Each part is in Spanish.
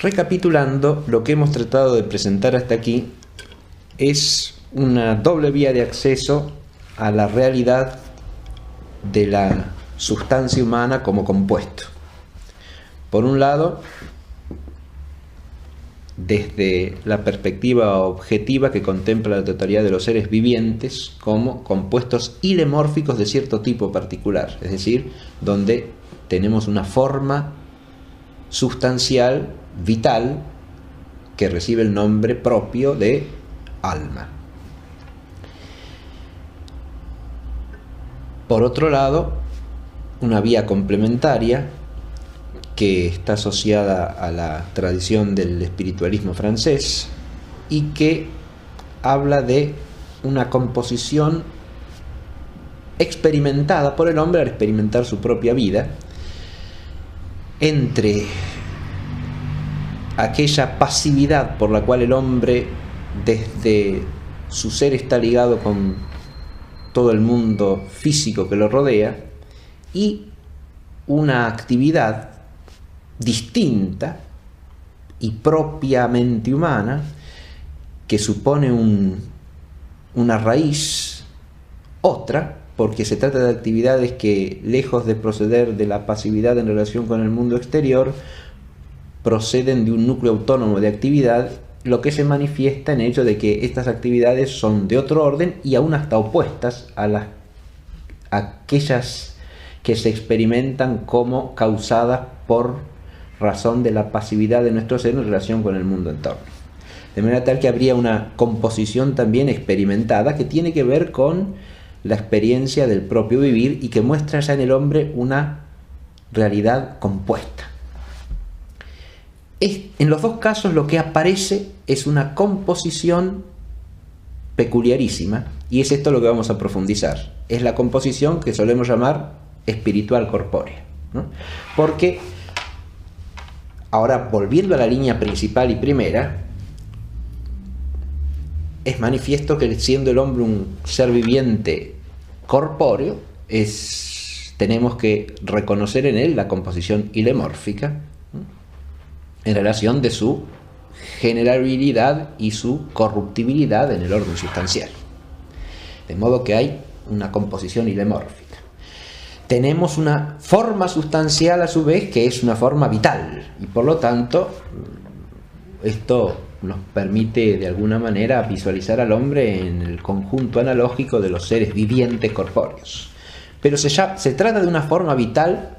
Recapitulando, lo que hemos tratado de presentar hasta aquí es una doble vía de acceso a la realidad de la sustancia humana como compuesto. Por un lado, desde la perspectiva objetiva que contempla la totalidad de los seres vivientes como compuestos ilemórficos de cierto tipo particular, es decir, donde tenemos una forma sustancial, vital, que recibe el nombre propio de alma. Por otro lado, una vía complementaria que está asociada a la tradición del espiritualismo francés y que habla de una composición experimentada por el hombre al experimentar su propia vida entre aquella pasividad por la cual el hombre desde su ser está ligado con todo el mundo físico que lo rodea y una actividad distinta y propiamente humana que supone una raíz otra, porque se trata de actividades que, lejos de proceder de la pasividad en relación con el mundo exterior, proceden de un núcleo autónomo de actividad, lo que se manifiesta en el hecho de que estas actividades son de otro orden y aún hasta opuestas a aquellas que se experimentan como causadas por razón de la pasividad de nuestro ser en relación con el mundo en torno. De manera tal que habría una composición también experimentada que tiene que ver con la experiencia del propio vivir y que muestra ya en el hombre una realidad compuesta. En los dos casos lo que aparece es una composición peculiarísima y es esto lo que vamos a profundizar. Es la composición que solemos llamar espiritual corpórea, ¿no? Porque, ahora volviendo a la línea principal y primera, es manifiesto que siendo el hombre un ser viviente corpóreo, tenemos que reconocer en él la composición ilemórfica, ¿no?, en relación de su generabilidad y su corruptibilidad en el orden sustancial. De modo que hay una composición ilemórfica. Tenemos una forma sustancial a su vez que es una forma vital y por lo tanto esto nos permite de alguna manera visualizar al hombre en el conjunto analógico de los seres vivientes corpóreos. Pero se trata de una forma vital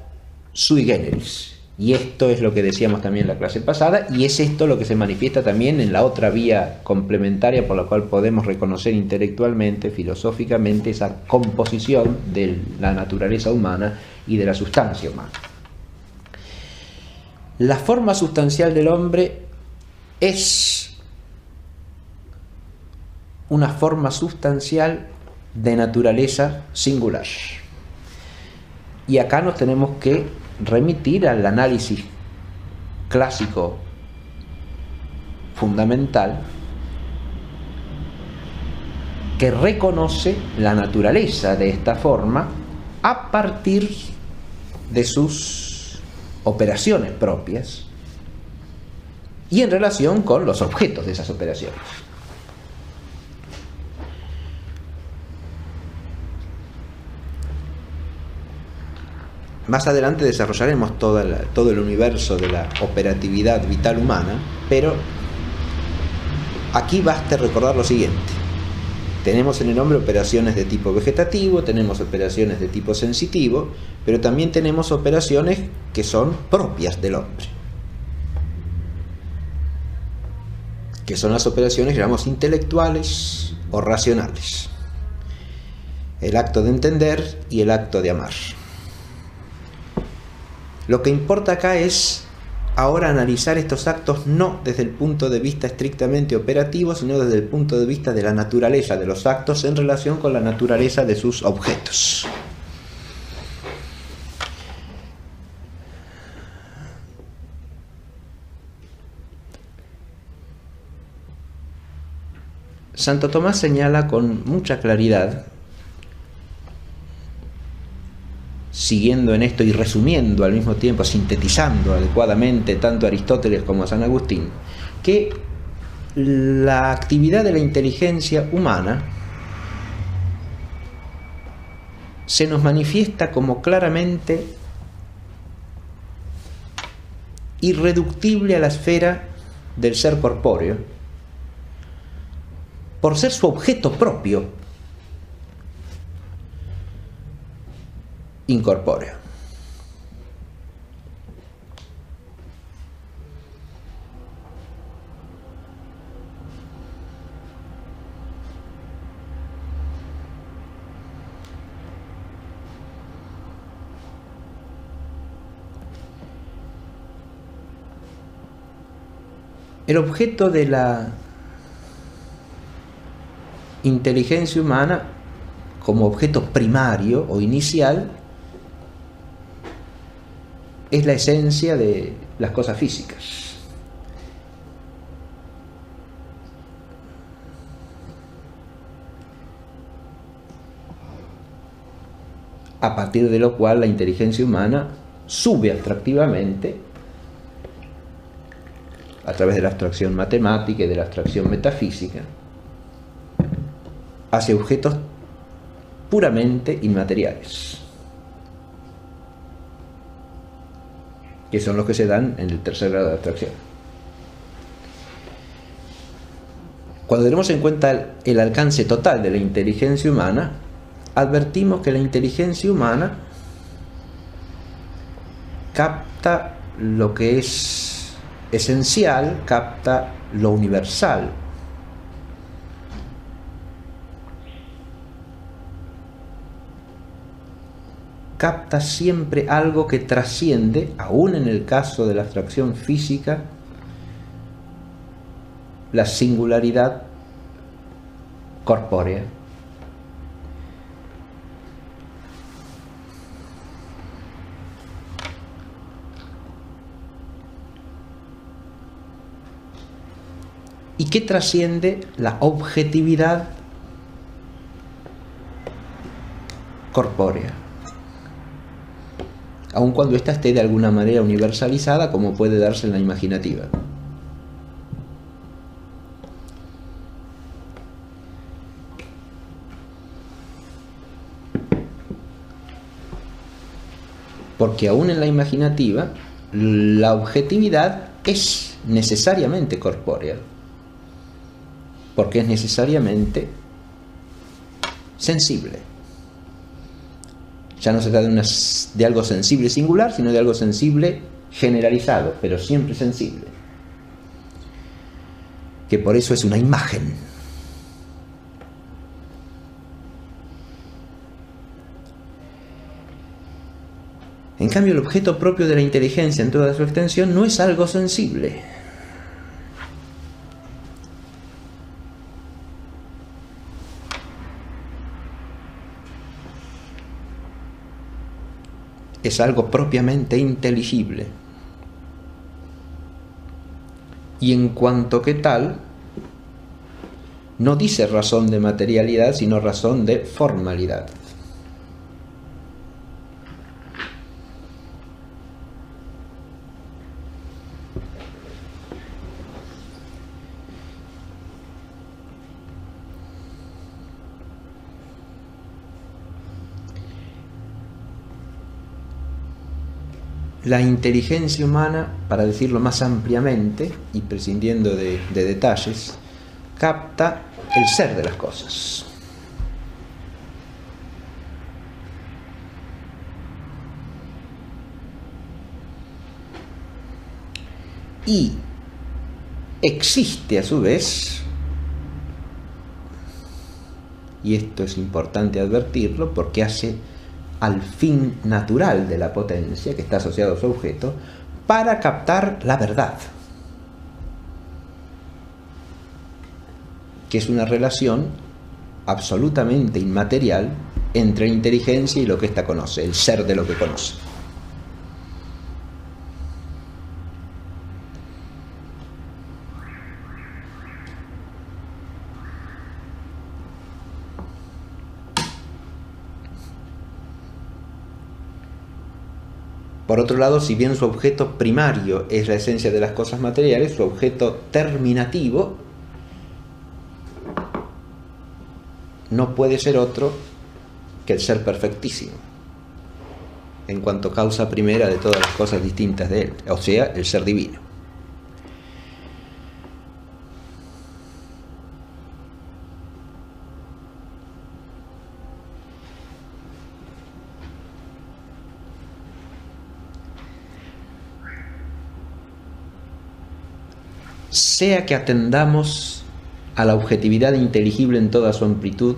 sui generis. Y esto es lo que decíamos también en la clase pasada, y es esto lo que se manifiesta también en la otra vía complementaria por la cual podemos reconocer intelectualmente, filosóficamente, esa composición de la naturaleza humana y de la sustancia humana. La forma sustancial del hombre es una forma sustancial de naturaleza singular. Y acá nos tenemos que remitir al análisis clásico fundamental que reconoce la naturaleza de esta forma a partir de sus operaciones propias y en relación con los objetos de esas operaciones. Más adelante desarrollaremos todo el universo de la operatividad vital humana, pero aquí basta recordar lo siguiente. Tenemos en el hombre operaciones de tipo vegetativo, tenemos operaciones de tipo sensitivo, pero también tenemos operaciones que son propias del hombre, que son las operaciones, digamos, intelectuales o racionales. El acto de entender y el acto de amar. Lo que importa acá es ahora analizar estos actos no desde el punto de vista estrictamente operativo, sino desde el punto de vista de la naturaleza de los actos en relación con la naturaleza de sus objetos. Santo Tomás señala con mucha claridad siguiendo en esto y resumiendo al mismo tiempo, sintetizando adecuadamente tanto a Aristóteles como a San Agustín, que la actividad de la inteligencia humana se nos manifiesta como claramente irreductible a la esfera del ser corpóreo, por ser su objeto propio incorpóreo. El objeto de la inteligencia humana como objeto primario o inicial es la esencia de las cosas físicas. A partir de lo cual la inteligencia humana sube abstractivamente, a través de la abstracción matemática y de la abstracción metafísica, hacia objetos puramente inmateriales, que son los que se dan en el tercer grado de abstracción. Cuando tenemos en cuenta el alcance total de la inteligencia humana, advertimos que la inteligencia humana capta lo que es esencial, capta lo universal. Capta siempre algo que trasciende, aún en el caso de la abstracción física, la singularidad corpórea. Y que trasciende la objetividad corpórea, aun cuando ésta esté de alguna manera universalizada, como puede darse en la imaginativa. Porque aún en la imaginativa, la objetividad es necesariamente corpórea, porque es necesariamente sensible. Ya no se trata de algo sensible singular, sino de algo sensible generalizado, pero siempre sensible. Que por eso es una imagen. En cambio, el objeto propio de la inteligencia en toda su extensión no es algo sensible. Es algo propiamente inteligible. Y en cuanto que tal, no dice razón de materialidad, sino razón de formalidad. La inteligencia humana, para decirlo más ampliamente y prescindiendo de detalles, capta el ser de las cosas. Y existe a su vez, y esto es importante advertirlo porque hace al fin natural de la potencia que está asociado a su objeto, para captar la verdad, que es una relación absolutamente inmaterial entre la inteligencia y lo que ésta conoce, el ser de lo que conoce. Por otro lado, si bien su objeto primario es la esencia de las cosas materiales, su objeto terminativo no puede ser otro que el ser perfectísimo, en cuanto causa primera de todas las cosas distintas de él, o sea, el ser divino. Sea que atendamos a la objetividad inteligible en toda su amplitud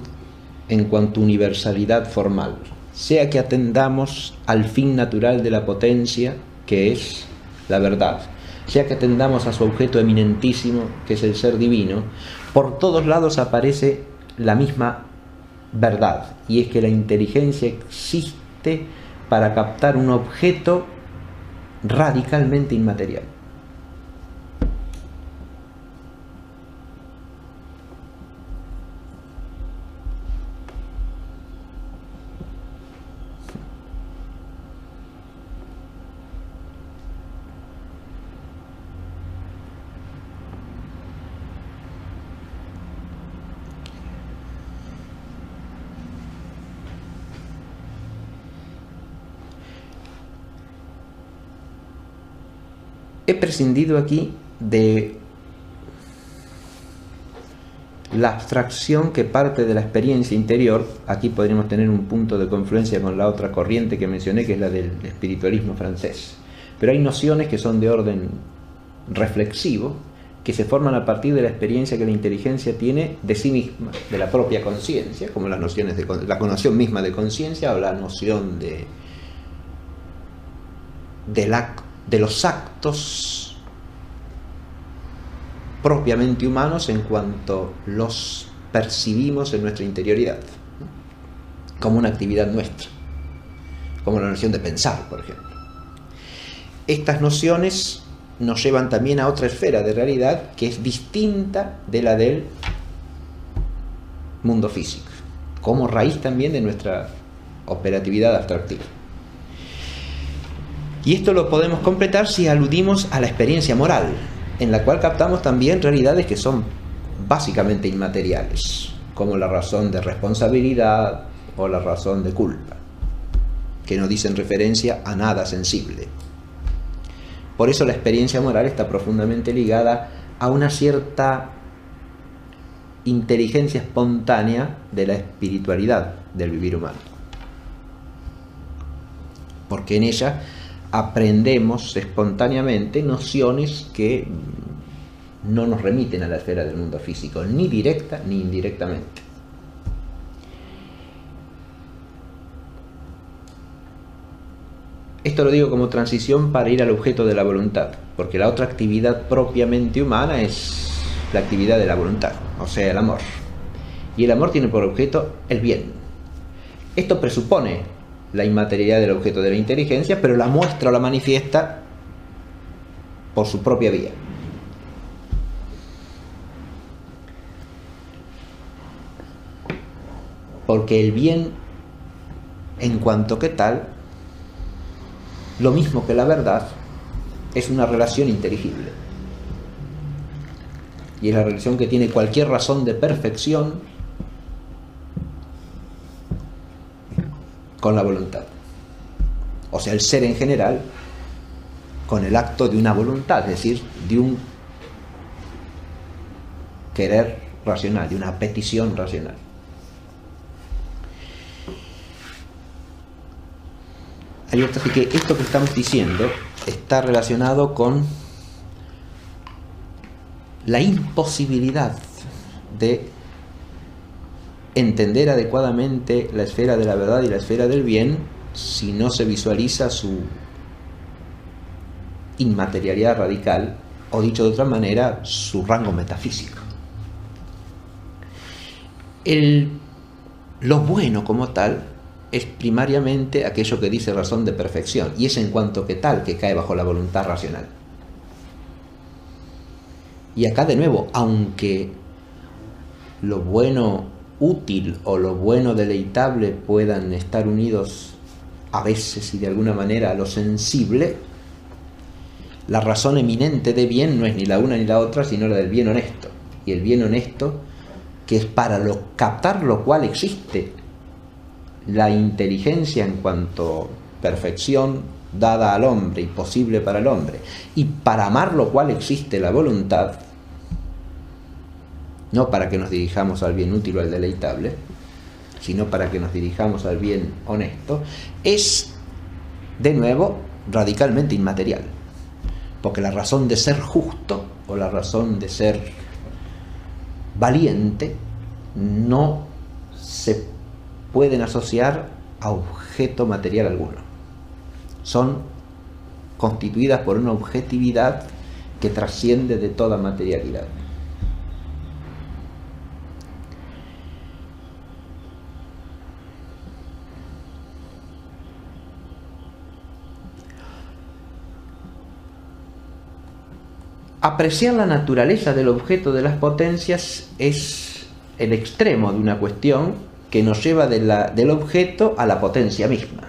en cuanto a universalidad formal, sea que atendamos al fin natural de la potencia, que es la verdad, sea que atendamos a su objeto eminentísimo, que es el ser divino, por todos lados aparece la misma verdad, y es que la inteligencia existe para captar un objeto radicalmente inmaterial. He prescindido aquí de la abstracción que parte de la experiencia interior. Aquí podríamos tener un punto de confluencia con la otra corriente que mencioné, que es la del espiritualismo francés. Pero hay nociones que son de orden reflexivo, que se forman a partir de la experiencia que la inteligencia tiene de sí misma, de la propia conciencia, como las nociones de la noción misma de conciencia o la noción de los actos propiamente humanos en cuanto los percibimos en nuestra interioridad, ¿no? Como una actividad nuestra, como la noción de pensar, por ejemplo. Estas nociones nos llevan también a otra esfera de realidad que es distinta de la del mundo físico, como raíz también de nuestra operatividad abstractiva. Y esto lo podemos completar si aludimos a la experiencia moral, en la cual captamos también realidades que son básicamente inmateriales, como la razón de responsabilidad o la razón de culpa, que no dicen referencia a nada sensible. Por eso la experiencia moral está profundamente ligada a una cierta inteligencia espontánea de la espiritualidad del vivir humano, porque en ella aprendemos espontáneamente nociones que no nos remiten a la esfera del mundo físico, ni directa ni indirectamente. Esto lo digo como transición para ir al objeto de la voluntad, porque la otra actividad propiamente humana es la actividad de la voluntad, o sea, el amor. Y el amor tiene por objeto el bien. Esto presupone la inmaterialidad del objeto de la inteligencia, pero la muestra o la manifiesta por su propia vía. Porque el bien, en cuanto que tal, lo mismo que la verdad, es una relación inteligible. Y es la relación que tiene cualquier razón de perfección con la voluntad. O sea, el ser en general con el acto de una voluntad, es decir, de un querer racional, de una petición racional. Así que esto que estamos diciendo está relacionado con la imposibilidad de entender adecuadamente la esfera de la verdad y la esfera del bien si no se visualiza su inmaterialidad radical, o dicho de otra manera, su rango metafísico. Lo bueno como tal es primariamente aquello que dice razón de perfección, y es en cuanto que tal que cae bajo la voluntad racional. Y acá de nuevo, aunque lo bueno útil o lo bueno deleitable puedan estar unidos a veces y de alguna manera a lo sensible, la razón eminente de bien no es ni la una ni la otra, sino la del bien honesto. Y el bien honesto, que es para captar lo cual existe la inteligencia en cuanto perfección dada al hombre y posible para el hombre, y para amar lo cual existe la voluntad, no para que nos dirijamos al bien útil o al deleitable, sino para que nos dirijamos al bien honesto, es, de nuevo, radicalmente inmaterial. Porque la razón de ser justo o la razón de ser valiente no se pueden asociar a objeto material alguno. Son constituidas por una objetividad que trasciende de toda materialidad. Apreciar la naturaleza del objeto de las potencias es el extremo de una cuestión que nos lleva del objeto a la potencia misma.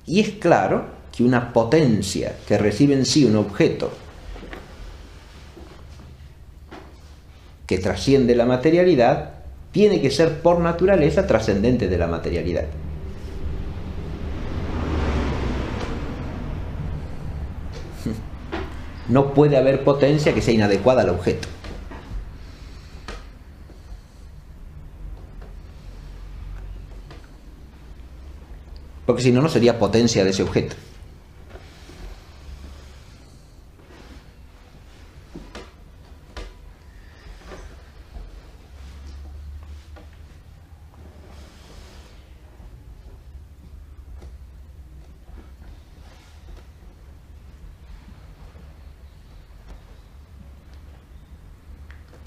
Y es claro que una potencia que recibe en sí un objeto que trasciende la materialidad, tiene que ser por naturaleza trascendente de la materialidad. No puede haber potencia que sea inadecuada al objeto. Porque si no, no sería potencia de ese objeto.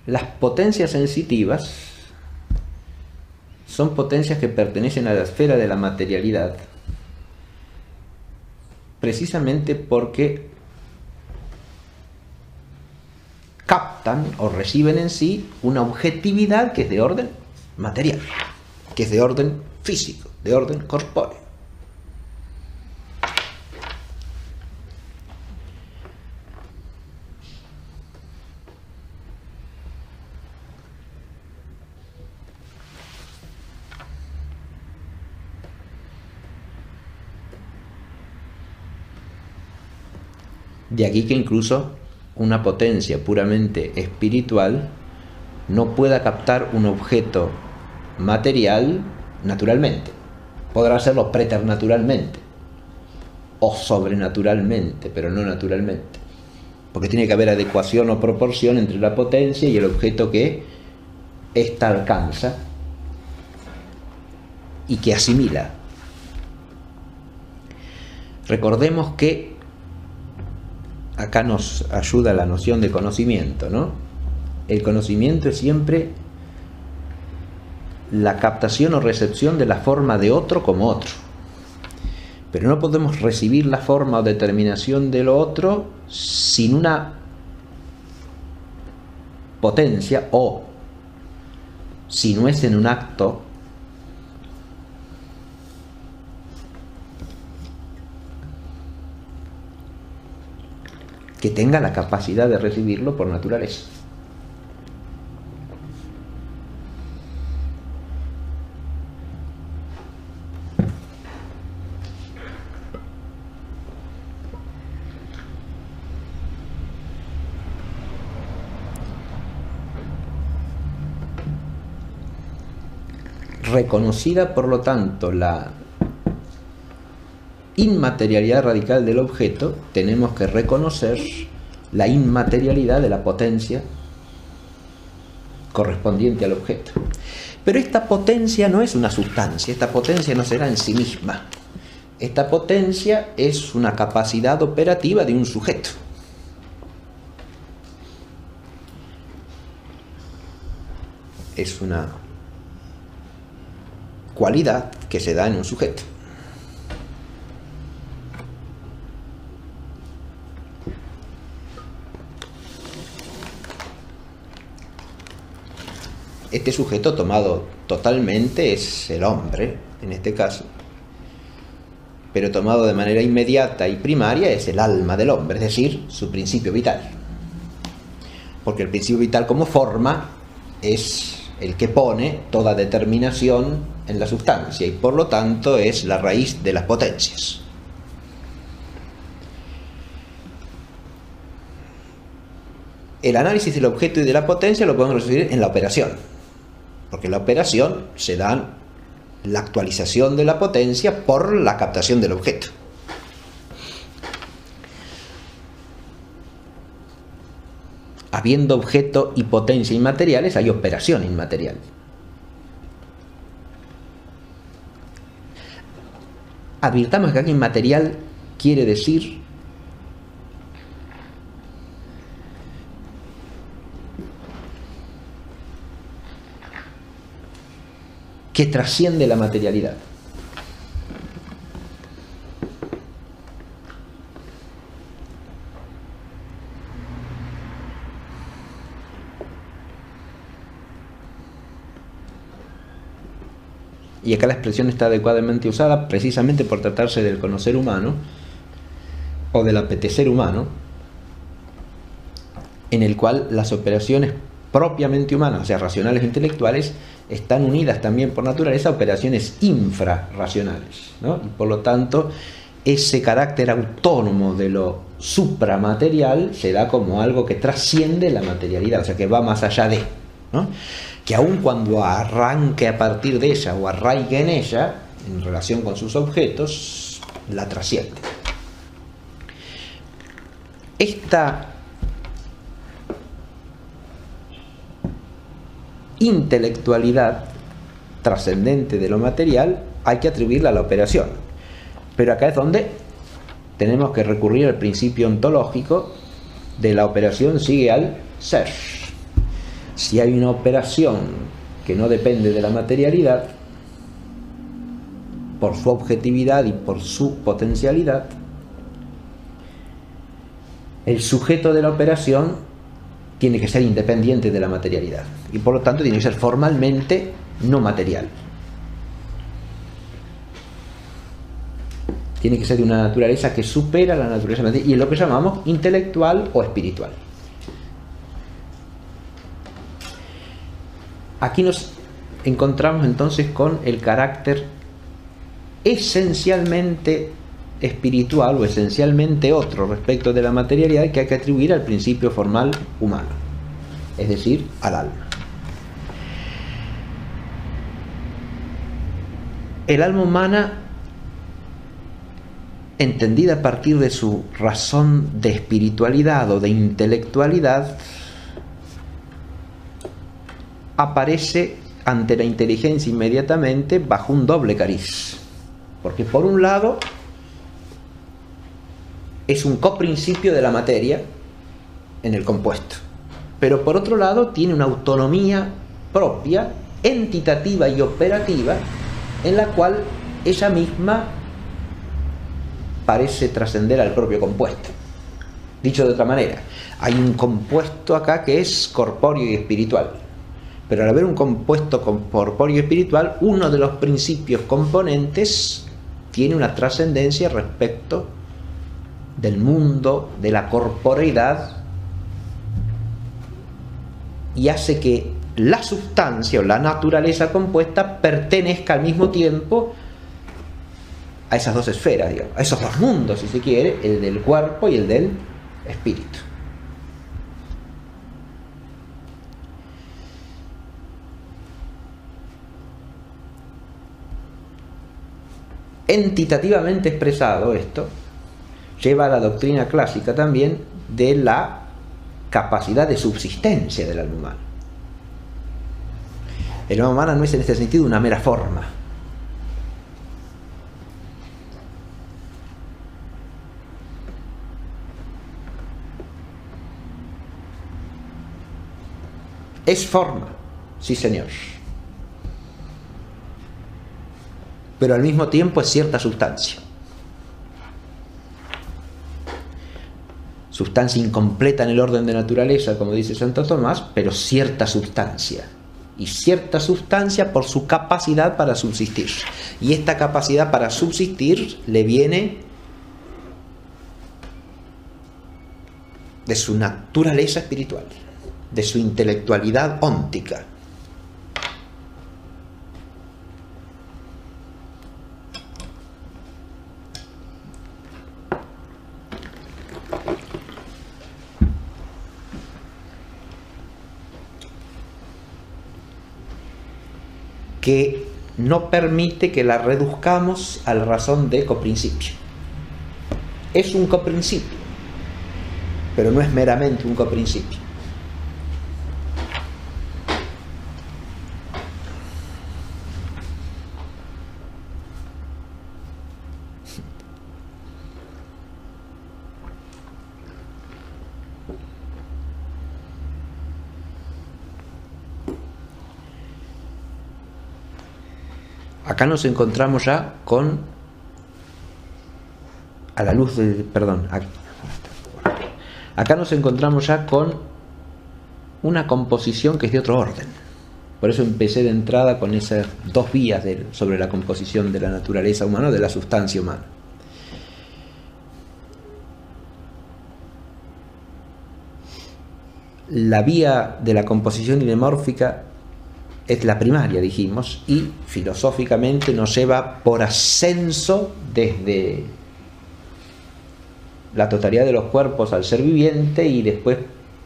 Las potencias sensitivas son potencias que pertenecen a la esfera de la materialidad, precisamente porque captan o reciben en sí una objetividad que es de orden material, que es de orden físico, de orden corpóreo. De aquí que incluso una potencia puramente espiritual no pueda captar un objeto material naturalmente. Podrá hacerlo preternaturalmente o sobrenaturalmente, pero no naturalmente. Porque tiene que haber adecuación o proporción entre la potencia y el objeto que ésta alcanza y que asimila. Recordemos que acá nos ayuda la noción de conocimiento, ¿no? El conocimiento es siempre la captación o recepción de la forma de otro como otro. Pero no podemos recibir la forma o determinación de lo otro sin una potencia, o si no es en un acto que tenga la capacidad de recibirlo por naturaleza. Reconocida, por lo tanto, la inmaterialidad radical del objeto, tenemos que reconocer la inmaterialidad de la potencia correspondiente al objeto. Pero esta potencia no es una sustancia, esta potencia no será en sí misma. Esta potencia es una capacidad operativa de un sujeto. Es una cualidad que se da en un sujeto. Este sujeto tomado totalmente es el hombre, en este caso, pero tomado de manera inmediata y primaria es el alma del hombre, es decir, su principio vital. Porque el principio vital como forma es el que pone toda determinación en la sustancia y por lo tanto es la raíz de las potencias. El análisis del objeto y de la potencia lo podemos resolver en la operación, porque en la operación se da la actualización de la potencia por la captación del objeto. Habiendo objeto y potencia inmateriales, hay operación inmaterial. Advirtamos que aquí inmaterial quiere decir que trasciende la materialidad. Y acá la expresión está adecuadamente usada precisamente por tratarse del conocer humano o del apetecer humano, en el cual las operaciones propiamente humanas, o sea, racionales e intelectuales, están unidas también por naturaleza a operaciones infrarracionales, ¿no? Y por lo tanto, ese carácter autónomo de lo supramaterial se da como algo que trasciende la materialidad, o sea, que va más allá de, ¿no? Que aun cuando arranque a partir de ella o arraigue en ella, en relación con sus objetos, la trasciende. Esta intelectualidad trascendente de lo material hay que atribuirla a la operación, pero acá es donde tenemos que recurrir al principio ontológico de la operación sigue al ser. Si hay una operación que no depende de la materialidad por su objetividad y por su potencialidad, el sujeto de la operación tiene que ser independiente de la materialidad y por lo tanto tiene que ser formalmente no material. Tiene que ser de una naturaleza que supera la naturaleza material y es lo que llamamos intelectual o espiritual. Aquí nos encontramos entonces con el carácter esencialmente espiritual o esencialmente otro respecto de la materialidad que hay que atribuir al principio formal humano, es decir, al alma. El alma humana, entendida a partir de su razón de espiritualidad o de intelectualidad, aparece ante la inteligencia inmediatamente bajo un doble cariz, porque por un lado es un coprincipio de la materia en el compuesto, pero por otro lado tiene una autonomía propia, entitativa y operativa, en la cual ella misma parece trascender al propio compuesto. Dicho de otra manera, hay un compuesto acá que es corpóreo y espiritual, pero al haber un compuesto corpóreo y espiritual, uno de los principios componentes tiene una trascendencia respecto del mundo, de la corporeidad, y hace que la sustancia o la naturaleza compuesta pertenezca al mismo tiempo a esas dos esferas, digamos, a esos dos mundos, si se quiere, el del cuerpo y el del espíritu. Entitativamente expresado esto, lleva a la doctrina clásica también de la capacidad de subsistencia del alma humana. El alma humana no es en este sentido una mera forma. Es forma, sí señor, pero al mismo tiempo es cierta sustancia. Sustancia incompleta en el orden de naturaleza, como dice Santo Tomás, pero cierta sustancia. y cierta sustancia por su capacidad para subsistir. Y esta capacidad para subsistir le viene de su naturaleza espiritual, de su intelectualidad óntica. Que no permite que la reduzcamos a la razón de coprincipio. Es un coprincipio, pero no es meramente un coprincipio. Acá nos encontramos ya con, a la luz de, perdón, acá nos encontramos ya con una composición que es de otro orden. Por eso empecé de entrada con esas dos vías sobre la composición de la naturaleza humana, de la sustancia humana. La vía de la composición ilemórfica es la primaria, dijimos, y filosóficamente nos lleva por ascenso desde la totalidad de los cuerpos al ser viviente y después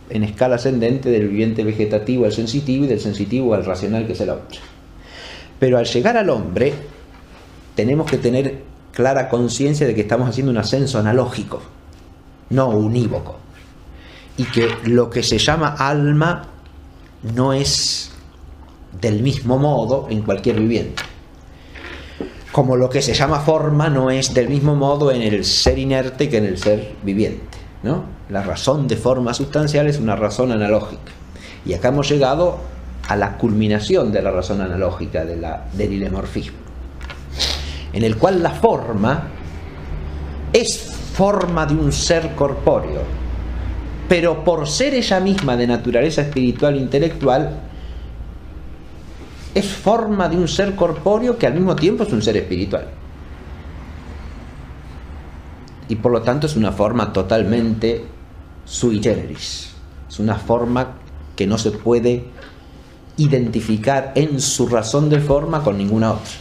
en escala ascendente del viviente vegetativo al sensitivo y del sensitivo al racional, que es el hombre. Pero al llegar al hombre tenemos que tener clara conciencia de que estamos haciendo un ascenso analógico, no unívoco, y que lo que se llama alma no es del mismo modo en cualquier viviente, como lo que se llama forma no es del mismo modo en el ser inerte que en el ser viviente, ¿no? La razón de forma sustancial es una razón analógica, y acá hemos llegado a la culminación de la razón analógica del ilemorfismo, en el cual la forma es forma de un ser corpóreo, pero por ser ella misma de naturaleza espiritual e intelectual es forma de un ser corpóreo que al mismo tiempo es un ser espiritual. Y por lo tanto es una forma totalmente sui generis. Es una forma que no se puede identificar en su razón de forma con ninguna otra.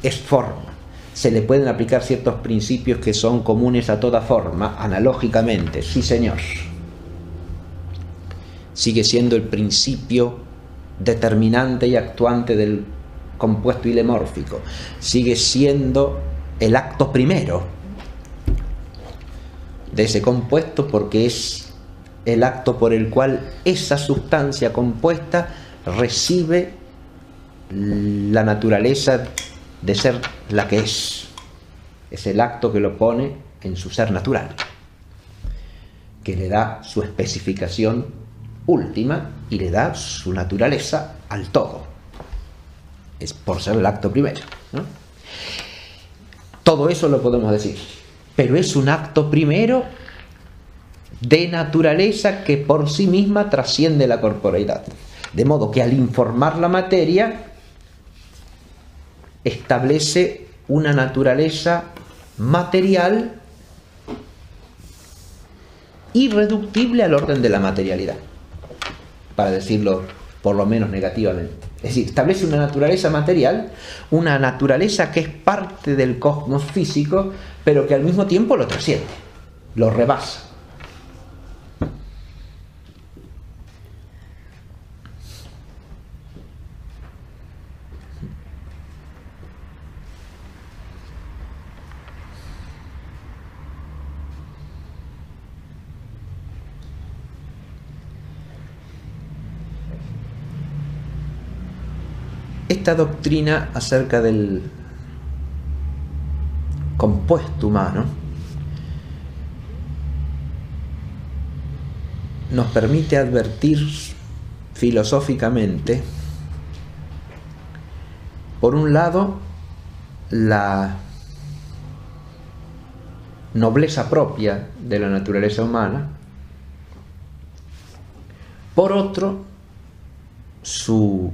Es forma. Se le pueden aplicar ciertos principios que son comunes a toda forma, analógicamente, sí señor. Sigue siendo el principio determinante y actuante del compuesto ilemórfico, sigue siendo el acto primero de ese compuesto, porque es el acto por el cual esa sustancia compuesta recibe la naturaleza de ser la que es el acto que lo pone en su ser natural, que le da su especificación última y le da su naturaleza al todo. Es por ser el acto primero, ¿no? Todo eso lo podemos decir, pero es un acto primero de naturaleza que por sí misma trasciende la corporeidad, de modo que al informar la materia establece una naturaleza material irreductible al orden de la materialidad, para decirlo por lo menos negativamente. Es decir, establece una naturaleza material, una naturaleza que es parte del cosmos físico, pero que al mismo tiempo lo trasciende, lo rebasa. Esta doctrina acerca del compuesto humano nos permite advertir filosóficamente, por un lado, la nobleza propia de la naturaleza humana, por otro, su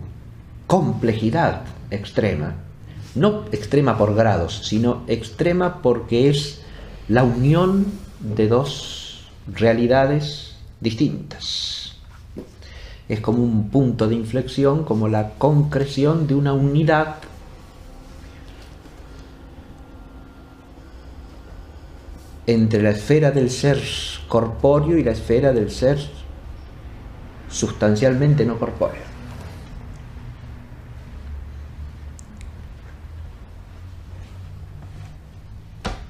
complejidad extrema, no extrema por grados, sino extrema porque es la unión de dos realidades distintas. Es como un punto de inflexión, como la concreción de una unidad entre la esfera del ser corpóreo y la esfera del ser sustancialmente no corpóreo.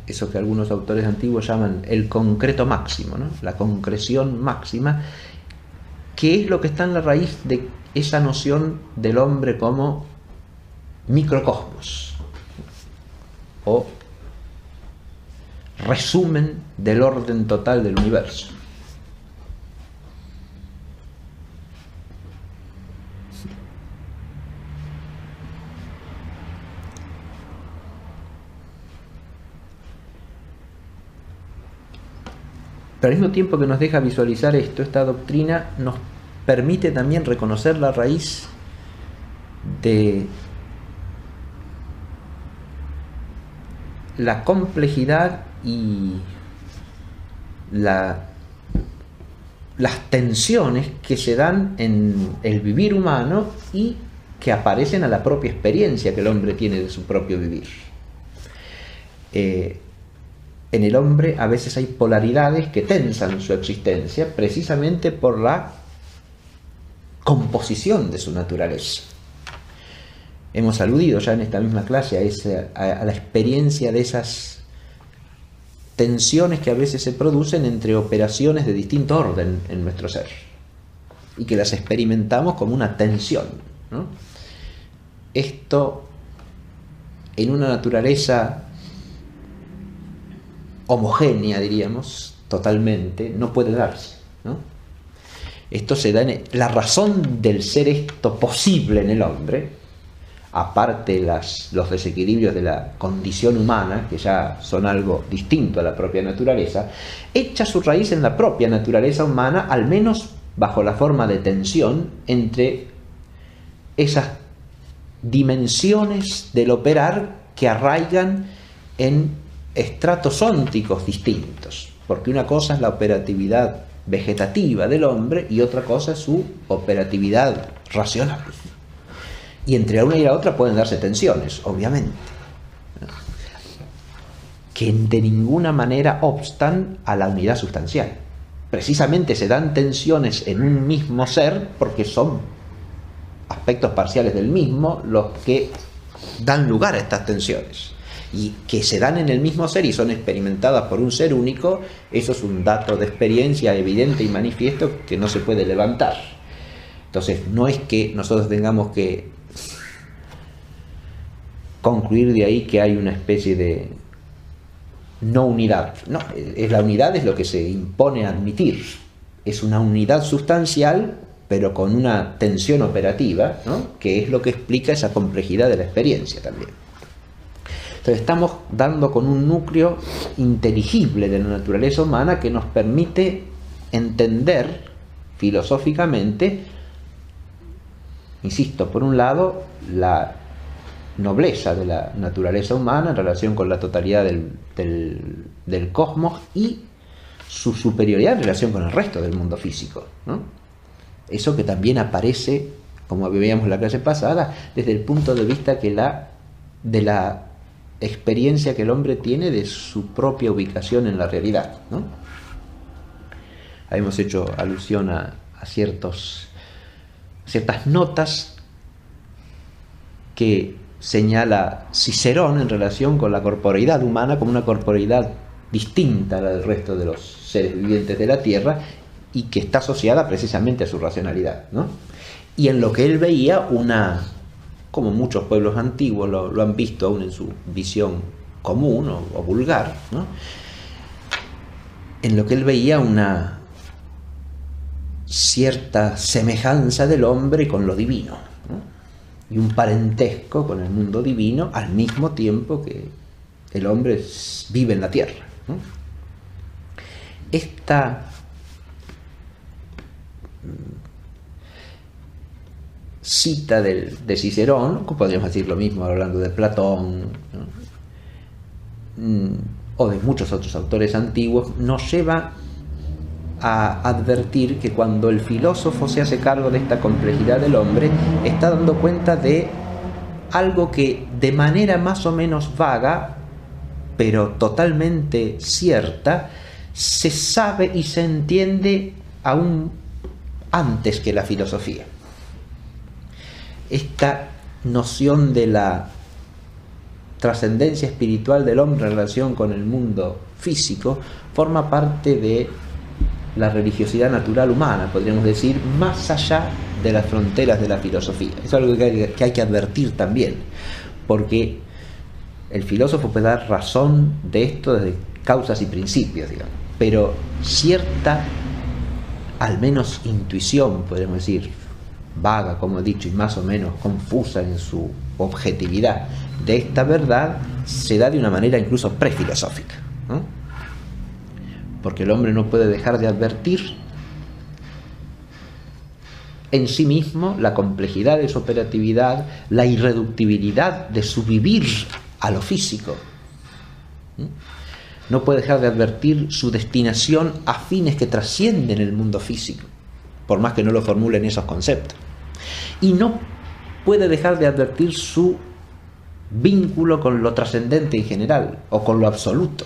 Eso que algunos autores antiguos llaman el concreto máximo, ¿no? La concreción máxima, que es lo que está en la raíz de esa noción del hombre como microcosmos o resumen del orden total del universo. Pero al mismo tiempo que nos deja visualizar esto, esta doctrina nos permite también reconocer la raíz de la complejidad y las tensiones que se dan en el vivir humano y que aparecen a la propia experiencia que el hombre tiene de su propio vivir. En el hombre a veces hay polaridades que tensan su existencia precisamente por la composición de su naturaleza. Hemos aludido ya en esta misma clase a la experiencia de esas tensiones que a veces se producen entre operaciones de distinto orden en nuestro ser y que las experimentamos como una tensión, ¿no? Esto en una naturaleza homogénea, diríamos, totalmente, no puede darse, ¿no? Esto se da en la razón del ser esto posible en el hombre, aparte los desequilibrios de la condición humana, que ya son algo distinto a la propia naturaleza, echa su raíz en la propia naturaleza humana, al menos bajo la forma de tensión entre esas dimensiones del operar que arraigan en estratos ónticos distintos, porque una cosa es la operatividad vegetativa del hombre y otra cosa es su operatividad racional. Y entre una y la otra pueden darse tensiones, obviamente, que de ninguna manera obstan a la unidad sustancial. Precisamente se dan tensiones en un mismo ser porque son aspectos parciales del mismo los que dan lugar a estas tensiones. Y que se dan en el mismo ser y son experimentadas por un ser único, eso es un dato de experiencia evidente y manifiesto que no se puede levantar. Entonces, no es que nosotros tengamos que concluir de ahí que hay una especie de no unidad. No, la unidad es lo que se impone a admitir. Es una unidad sustancial, pero con una tensión operativa, ¿no? Que es lo que explica esa complejidad de la experiencia también. Entonces estamos dando con un núcleo inteligible de la naturaleza humana que nos permite entender filosóficamente, insisto, por un lado, la nobleza de la naturaleza humana en relación con la totalidad del cosmos y su superioridad en relación con el resto del mundo físico, ¿no? Eso que también aparece, como veíamos en la clase pasada, desde el punto de vista de la experiencia que el hombre tiene de su propia ubicación en la realidad, ¿no? Hemos hecho alusión a ciertas notas que señala Cicerón en relación con la corporeidad humana como una corporeidad distinta a la del resto de los seres vivientes de la Tierra y que está asociada precisamente a su racionalidad, ¿no? Y en lo que él veía como muchos pueblos antiguos lo han visto aún en su visión común o vulgar, ¿no? En lo que él veía una cierta semejanza del hombre con lo divino, ¿no? Y un parentesco con el mundo divino al mismo tiempo que el hombre vive en la tierra, ¿no? cita de Cicerón, podríamos decir lo mismo hablando de Platón, ¿no? O de muchos otros autores antiguos, nos lleva a advertir que cuando el filósofo se hace cargo de esta complejidad del hombre, está dando cuenta de algo que de manera más o menos vaga, pero totalmente cierta, se sabe y se entiende aún antes que la filosofía. Esta noción de la trascendencia espiritual del hombre en relación con el mundo físico forma parte de la religiosidad natural humana, podríamos decir, más allá de las fronteras de la filosofía. Eso es algo que hay que advertir también, porque el filósofo puede dar razón de esto desde causas y principios, digamos, pero cierta, al menos intuición, podríamos decir, vaga, como he dicho, y más o menos confusa en su objetividad de esta verdad, se da de una manera incluso prefilosófica, ¿no? Porque el hombre no puede dejar de advertir en sí mismo la complejidad de su operatividad, la irreductibilidad de su vivir a lo físico. No puede dejar de advertir su destinación a fines que trascienden el mundo físico, por más que no lo formulen esos conceptos. Y no puede dejar de advertir su vínculo con lo trascendente en general, o con lo absoluto.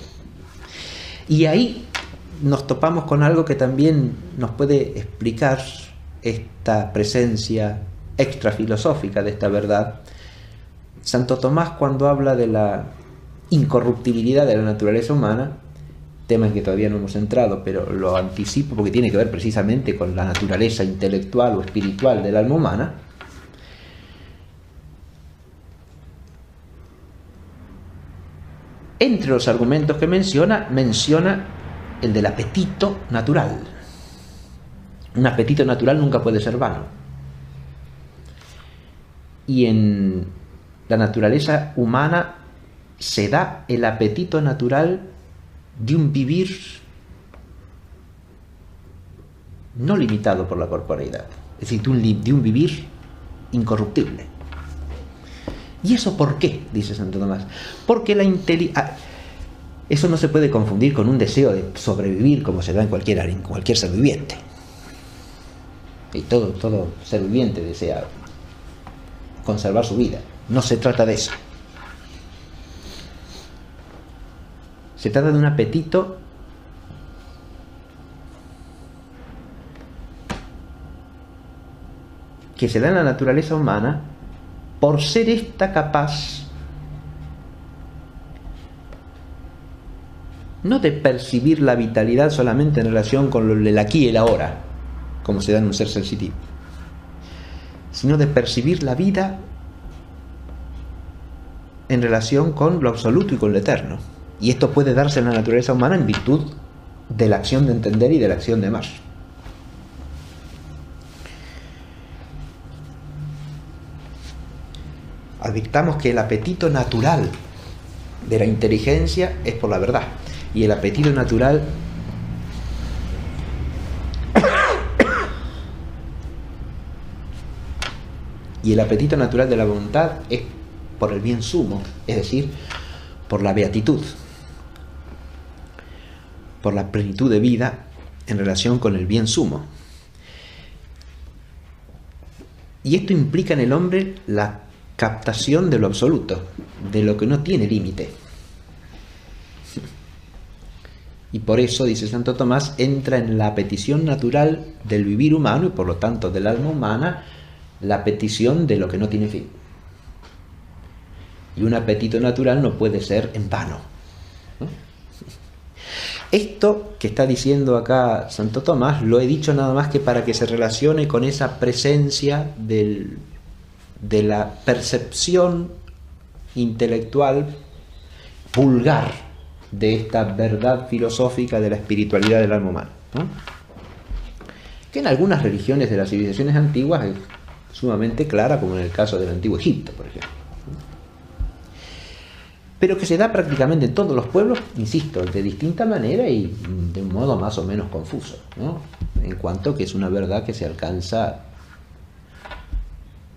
Y ahí nos topamos con algo que también nos puede explicar esta presencia extrafilosófica de esta verdad. Santo Tomás, cuando habla de la incorruptibilidad de la naturaleza humana, tema en que todavía no hemos entrado, pero lo anticipo porque tiene que ver precisamente con la naturaleza intelectual o espiritual del alma humana, entre los argumentos que menciona el del apetito natural. Un apetito natural nunca puede ser vano. Y en la naturaleza humana se da el apetito natural de un vivir no limitado por la corporeidad, es decir, de un vivir incorruptible. ¿Y eso por qué? Dice Santo Tomás. Porque eso no se puede confundir con un deseo de sobrevivir como se da en cualquier ser viviente. Y todo ser viviente desea conservar su vida. No se trata de eso. Se trata de un apetito que se da en la naturaleza humana por ser ésta capaz no de percibir la vitalidad solamente en relación con el aquí y el ahora, como se da en un ser sensitivo, sino de percibir la vida en relación con lo absoluto y con lo eterno. Y esto puede darse en la naturaleza humana en virtud de la acción de entender y de la acción de amar. Advirtamos que el apetito natural de la inteligencia es por la verdad, y el apetito natural de la voluntad es por el bien sumo, es decir, por la beatitud, por la plenitud de vida en relación con el bien sumo. Y esto implica en el hombre la captación de lo absoluto, de lo que no tiene límite. Y por eso, dice Santo Tomás, entra en la petición natural del vivir humano y por lo tanto del alma humana la petición de lo que no tiene fin. Y un apetito natural no puede ser en vano, ¿no? Esto que está diciendo acá Santo Tomás lo he dicho nada más que para que se relacione con esa presencia de la percepción intelectual vulgar de esta verdad filosófica de la espiritualidad del alma humana, ¿no? Que en algunas religiones de las civilizaciones antiguas es sumamente clara, como en el caso del antiguo Egipto, por ejemplo, pero que se da prácticamente en todos los pueblos, insisto, de distinta manera y de un modo más o menos confuso, ¿no? En cuanto que es una verdad que se alcanza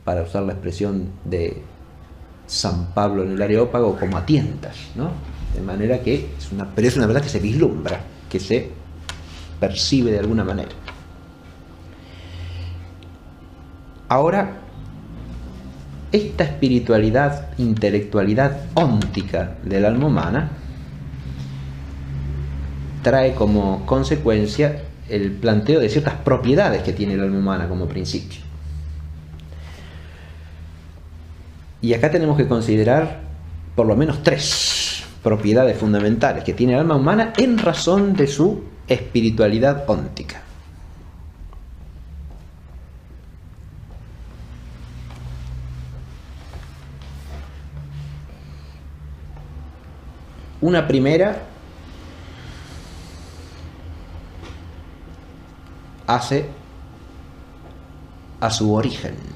para usar la expresión de San Pablo en el Areópago, como a tientas, ¿no? De manera que pero es una verdad que se vislumbra, que se percibe de alguna manera. Ahora, esta espiritualidad, intelectualidad óntica del alma humana trae como consecuencia el planteo de ciertas propiedades que tiene el alma humana como principio. Y acá tenemos que considerar por lo menos 3 propiedades fundamentales que tiene el alma humana en razón de su espiritualidad óntica. Una primera hace a su origen.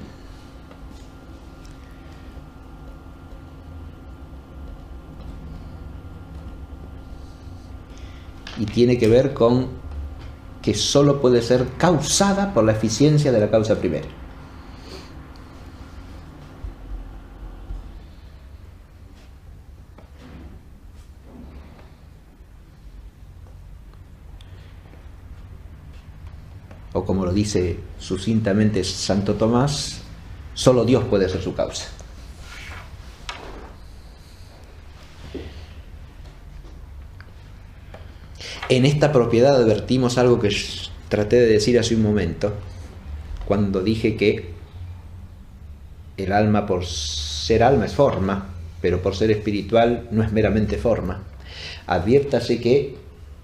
Y tiene que ver con que sólo puede ser causada por la eficiencia de la causa primera. O como lo dice sucintamente Santo Tomás, solo Dios puede ser su causa. En esta propiedad advertimos algo que traté de decir hace un momento, cuando dije que el alma por ser alma es forma, pero por ser espiritual no es meramente forma. Adviértase que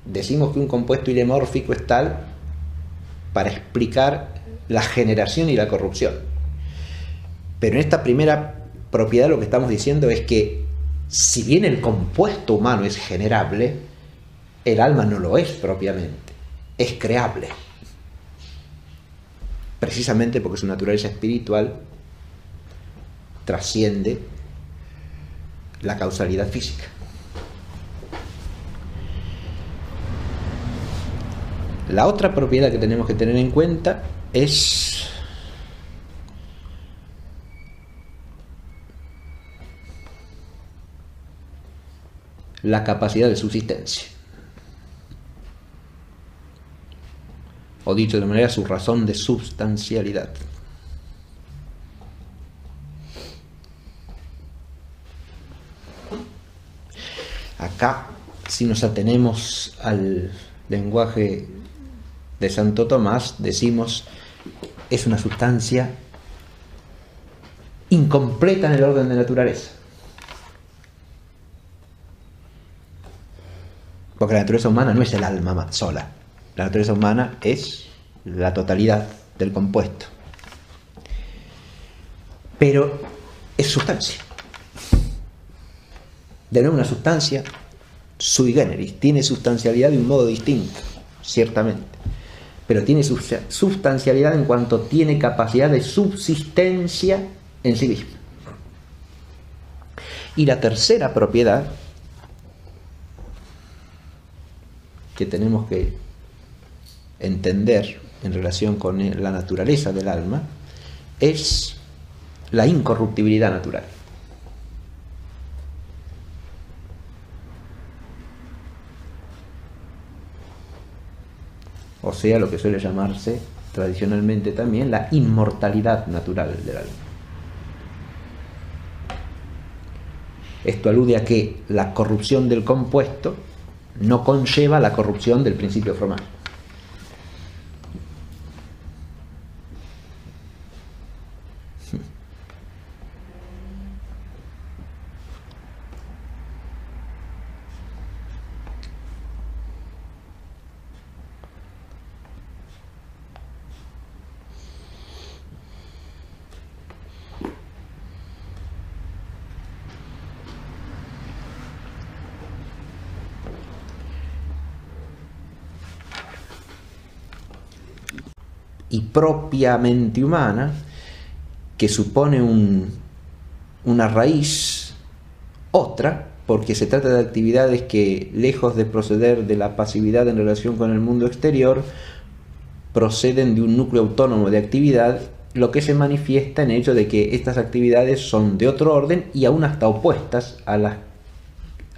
decimos que un compuesto ilemórfico es tal para explicar la generación y la corrupción. Pero en esta primera propiedad lo que estamos diciendo es que si bien el compuesto humano es generable, el alma no lo es propiamente, es creable. Precisamente porque su naturaleza espiritual trasciende la causalidad física. La otra propiedad que tenemos que tener en cuenta es la capacidad de subsistencia. O dicho de manera, su razón de substancialidad. Acá, si nos atenemos al lenguaje de Santo Tomás, decimos, es una sustancia incompleta en el orden de naturaleza. Porque la naturaleza humana no es el alma sola. La naturaleza humana es la totalidad del compuesto. Pero es sustancia. De nuevo, una sustancia sui generis. Tiene sustancialidad de un modo distinto, ciertamente. Pero tiene sustancialidad en cuanto tiene capacidad de subsistencia en sí misma. Y la tercera propiedad que tenemos que entender en relación con la naturaleza del alma es la incorruptibilidad natural. O sea, lo que suele llamarse tradicionalmente también la inmortalidad natural del alma. Esto alude a que la corrupción del compuesto no conlleva la corrupción del principio formal. Y propiamente humana, que supone una raíz otra, porque se trata de actividades que, lejos de proceder de la pasividad en relación con el mundo exterior, proceden de un núcleo autónomo de actividad lo que se manifiesta en el hecho de que estas actividades son de otro orden y aún hasta opuestas a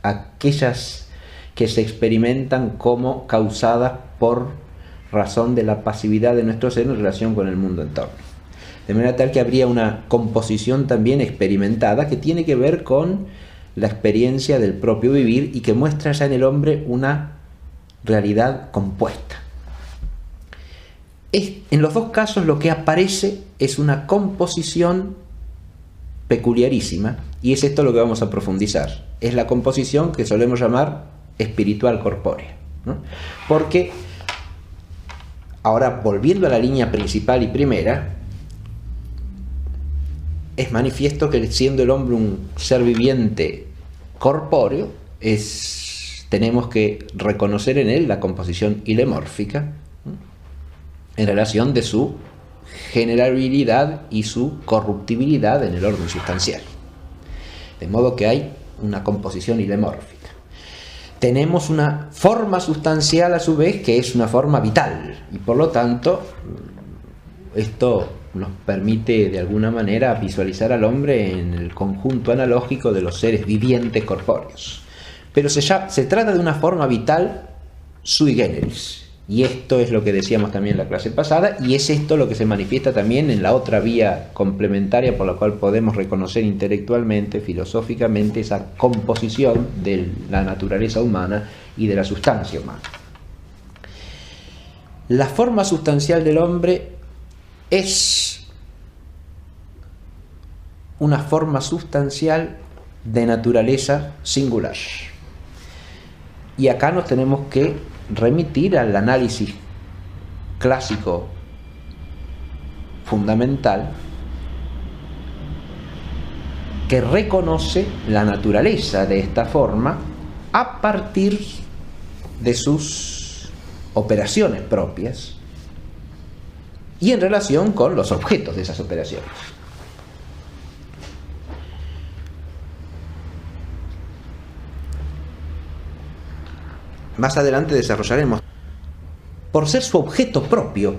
aquellas que se experimentan como causadas por razón de la pasividad de nuestro ser en relación con el mundo en torno. De manera tal que habría una composición también experimentada que tiene que ver con la experiencia del propio vivir y que muestra ya en el hombre una realidad compuesta. En los dos casos lo que aparece es una composición peculiarísima, y es esto lo que vamos a profundizar. Es la composición que solemos llamar espiritual corpórea, ¿no? Porque, ahora volviendo a la línea principal y primera, es manifiesto que siendo el hombre un ser viviente corpóreo, tenemos que reconocer en él la composición ilemórfica, ¿no?, en relación de su generabilidad y su corruptibilidad en el orden sustancial. De modo que hay una composición ilemórfica. Tenemos una forma sustancial a su vez que es una forma vital, y por lo tanto esto nos permite de alguna manera visualizar al hombre en el conjunto analógico de los seres vivientes corpóreos. Pero se trata de una forma vital sui generis. Y esto es lo que decíamos también en la clase pasada, y es esto lo que se manifiesta también en la otra vía complementaria por la cual podemos reconocer intelectualmente, filosóficamente, esa composición de la naturaleza humana y de la sustancia humana. La forma sustancial del hombre es una forma sustancial de naturaleza singular. Y acá nos tenemos que remitir al análisis clásico fundamental que reconoce la naturaleza de esta forma a partir de sus operaciones propias y en relación con los objetos de esas operaciones. Más adelante desarrollaremos, por ser su objeto propio,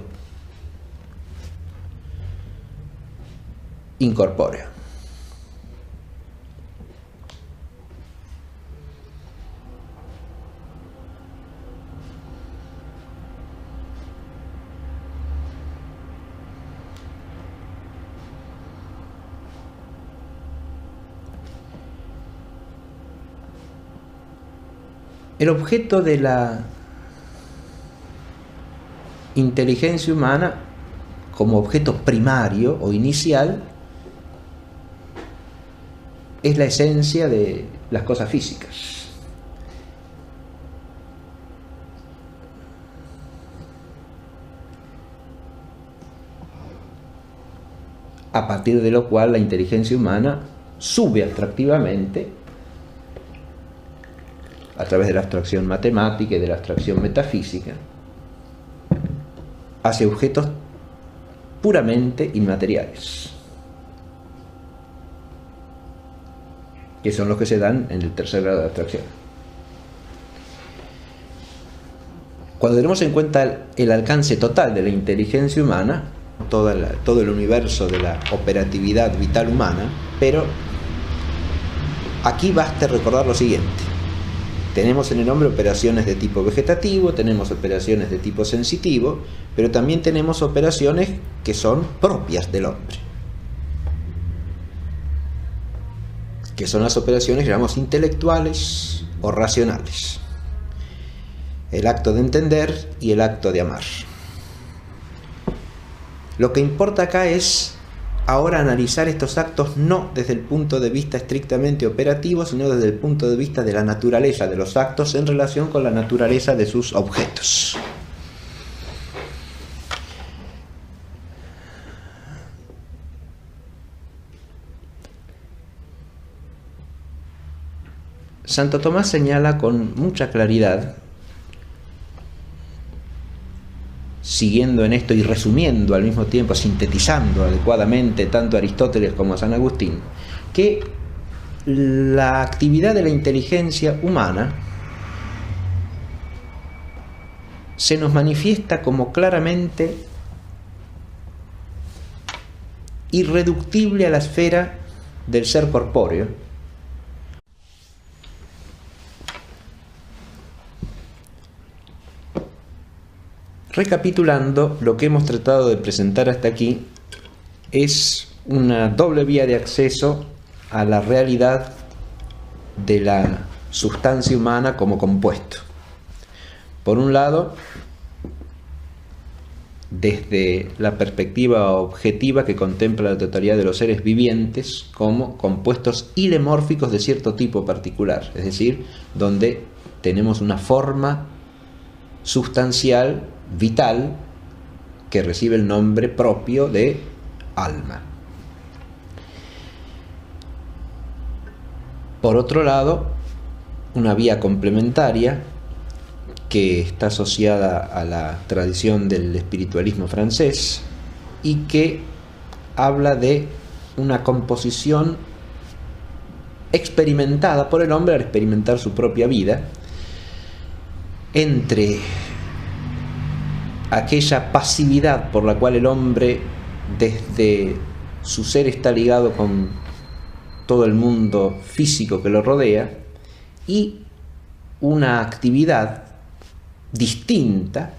incorpóreo. El objeto de la inteligencia humana como objeto primario o inicial es la esencia de las cosas físicas. A partir de lo cual la inteligencia humana sube abstractivamente a través de la abstracción matemática y de la abstracción metafísica hacia objetos puramente inmateriales, que son los que se dan en el tercer grado de abstracción. Cuando tenemos en cuenta el alcance total de la inteligencia humana, todo el universo de la operatividad vital humana, pero aquí basta recordar lo siguiente. Tenemos en el hombre operaciones de tipo vegetativo, tenemos operaciones de tipo sensitivo, pero también tenemos operaciones que son propias del hombre, que son las operaciones que llamamos intelectuales o racionales. El acto de entender y el acto de amar. Lo que importa acá es ahora analizar estos actos no desde el punto de vista estrictamente operativo, sino desde el punto de vista de la naturaleza de los actos en relación con la naturaleza de sus objetos. Santo Tomás señala con mucha claridad, siguiendo en esto y resumiendo al mismo tiempo, sintetizando adecuadamente tanto a Aristóteles como a San Agustín, que la actividad de la inteligencia humana se nos manifiesta como claramente irreductible a la esfera del ser corpóreo. Recapitulando, lo que hemos tratado de presentar hasta aquí es una doble vía de acceso a la realidad de la sustancia humana como compuesto. Por un lado, desde la perspectiva objetiva que contempla la totalidad de los seres vivientes como compuestos ilemórficos de cierto tipo particular, es decir, donde tenemos una forma sustancial, vital, que recibe el nombre propio de alma. Por otro lado, una vía complementaria que está asociada a la tradición del espiritualismo francés y que habla de una composición experimentada por el hombre al experimentar su propia vida entre aquella pasividad por la cual el hombre desde su ser está ligado con todo el mundo físico que lo rodea y una actividad distinta